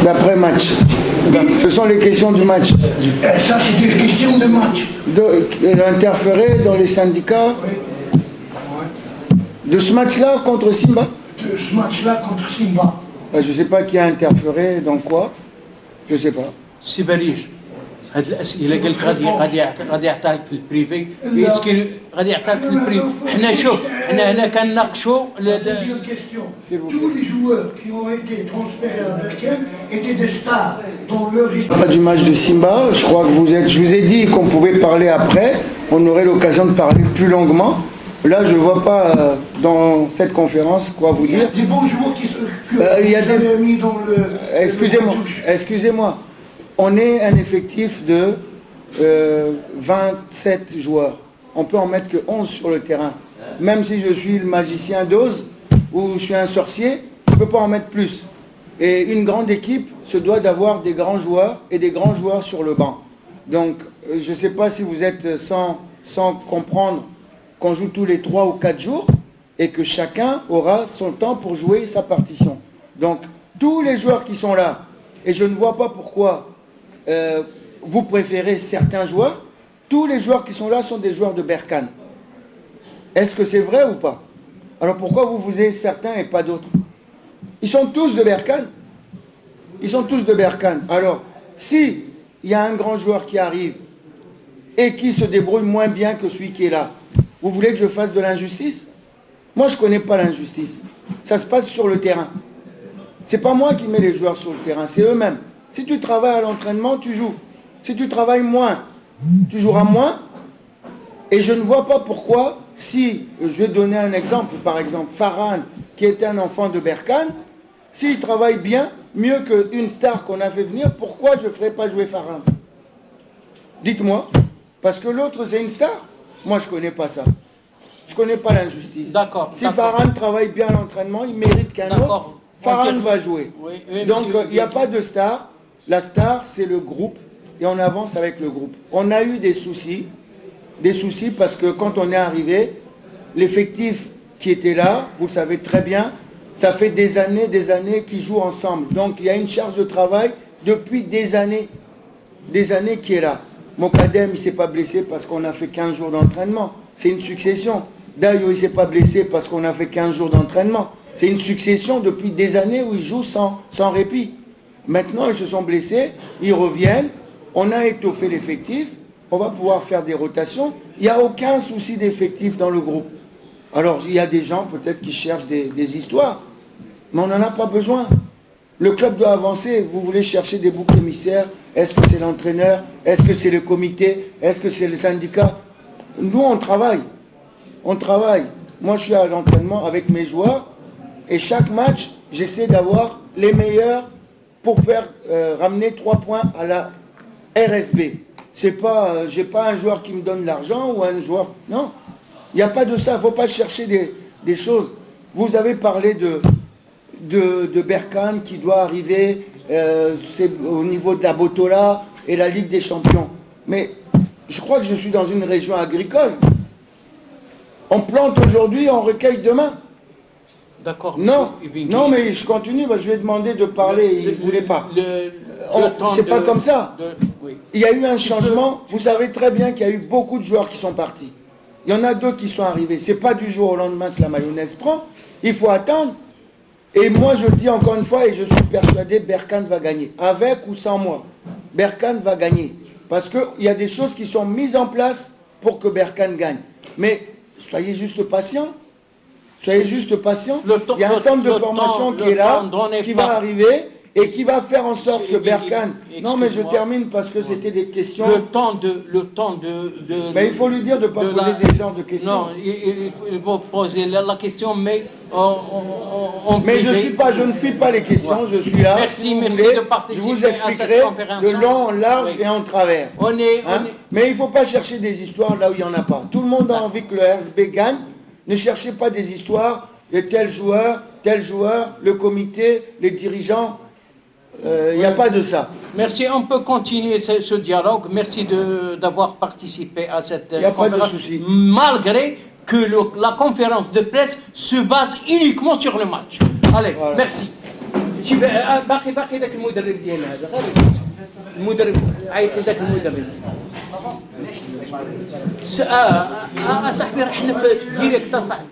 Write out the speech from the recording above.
D'après-match. Ce sont les questions du match. Ça, c'est des questions de match. Interférer dans les syndicats. Oui. De ce match-là contre Simba. De ce match-là contre Simba. Je ne sais pas qui a interféré dans quoi. Je ne sais pas. سي بليش هاد الاسئله قلت غادي يعطيها لك في البريفي اسكي غادي يعطيها لك في البريفي حنا شوف حنا هنا كنناقشوا Deuxième question. Tous les joueurs qui ont été transférés à Berkane étaient des stars dans leur équipe. Pas du match de Simba, je crois que je vous ai dit qu'on pouvait parler après, on aurait l'occasion de parler plus longuement. Là, je ne vois pas dans cette conférence quoi vous dire. Il y a des bons joueurs qui sont mis dans le... Excusez-moi. On est un effectif de 27 joueurs. On peut en mettre que 11 sur le terrain. Même si je suis le magicien d'Oz ou je suis un sorcier, je ne peux pas en mettre plus. Et une grande équipe se doit d'avoir des grands joueurs et des grands joueurs sur le banc. Donc, je ne sais pas si vous êtes sans comprendre qu'on joue tous les 3 ou 4 jours et que chacun aura son temps pour jouer sa partition. Donc, tous les joueurs qui sont là, et je ne vois pas pourquoi vous préférez certains joueurs, tous les joueurs qui sont là sont des joueurs de Berkane. Est-ce que c'est vrai ou pas? Alors pourquoi vous êtes certains et pas d'autres? Ils sont tous de Berkane. Ils sont tous de Berkane. Alors, si il y a un grand joueur qui arrive et qui se débrouille moins bien que celui qui est là, vous voulez que je fasse de l'injustice? Moi, je ne connais pas l'injustice. Ça se passe sur le terrain. Ce n'est pas moi qui mets les joueurs sur le terrain, c'est eux-mêmes. Si tu travailles à l'entraînement, tu joues. Si tu travailles moins, tu joueras moins. Et je ne vois pas pourquoi, si, je vais donner un exemple, par exemple, Farhan, qui était un enfant de Berkane, s'il travaille bien, mieux qu'une star qu'on a fait venir, pourquoi je ne ferais pas jouer Farhan? Dites-moi. Parce que l'autre, c'est une star. Moi, je ne connais pas ça. Je ne connais pas l'injustice. D'accord. Si Farhan travaille bien à l'entraînement, il mérite qu'un autre, Farhan va jouer. Oui, donc, il n'y a pas de star. La star, c'est le groupe. Et on avance avec le groupe. On a eu des soucis parce que quand on est arrivé, l'effectif qui était là, vous le savez très bien, ça fait des années qu'ils jouent ensemble. Donc, il y a une charge de travail depuis des années qui est là. Mokadem, il ne s'est pas blessé parce qu'on a fait 15 jours d'entraînement. C'est une succession. Dayo, il ne s'est pas blessé parce qu'on a fait 15 jours d'entraînement. C'est une succession depuis des années où ils jouent sans répit. Maintenant, ils se sont blessés, ils reviennent, on a étoffé l'effectif, on va pouvoir faire des rotations. Il n'y a aucun souci d'effectif dans le groupe. Alors, il y a des gens peut-être qui cherchent des histoires, mais on n'en a pas besoin. Le club doit avancer. Vous voulez chercher des boucs émissaires? Est-ce que c'est l'entraîneur? Est-ce que c'est le comité? Est-ce que c'est le syndicat? Nous, on travaille. On travaille. Moi, je suis à l'entraînement avec mes joueurs et chaque match, j'essaie d'avoir les meilleurs pour faire ramener 3 points à la RSB. C'est pas, j'ai pas un joueur qui me donne l'argent ou un joueur... Non, il n'y a pas de ça. Il ne faut pas chercher des choses. Vous avez parlé de Berkane qui doit arriver c'est au niveau de la Botola et la Ligue des Champions. Mais je crois que je suis dans une région agricole. On plante aujourd'hui, on recueille demain. D'accord. Non, non, mais je continue, je vais demander de parler, il ne voulait pas. C'est pas comme ça. Oui. Il y a eu un changement, vous savez très bien qu'il y a eu beaucoup de joueurs qui sont partis. Il y en a d'autres qui sont arrivés. Ce n'est pas du jour au lendemain que la mayonnaise prend, il faut attendre. Et moi je le dis encore une fois et je suis persuadé, Berkane va gagner. Avec ou sans moi, Berkane va gagner. Parce qu'il y a des choses qui sont mises en place pour que Berkane gagne. Mais soyez juste patient. Soyez juste patient. Il y a un centre de formation qui est là, qui va arriver et qui va faire en sorte que Berkane... Non, mais je termine parce que c'était des questions... Le temps de... Mais il faut lui dire de ne pas poser des genres de questions. Non, il faut poser la question, mais... mais je ne fuis pas les questions, je suis là. Merci, merci de participer. Je vous expliquerai de long, en large et en travers. Mais il ne faut pas chercher des histoires là où il n'y en a pas. Tout le monde a envie que le RSB gagne. Ne cherchez pas des histoires de tel joueur, le comité, les dirigeants. Il n'y a pas de ça. Merci, on peut continuer ce dialogue. Merci d'avoir participé à cette conférence. Il n'y a pas de souci. Malgré que la conférence de presse se base uniquement sur le match. Allez, voilà. Merci. شتي باقي ذاك المدرب ديالنا هذا غير المدرب عيط لذاك المدرب صاحبي راه حنا في الديريكت صاحبي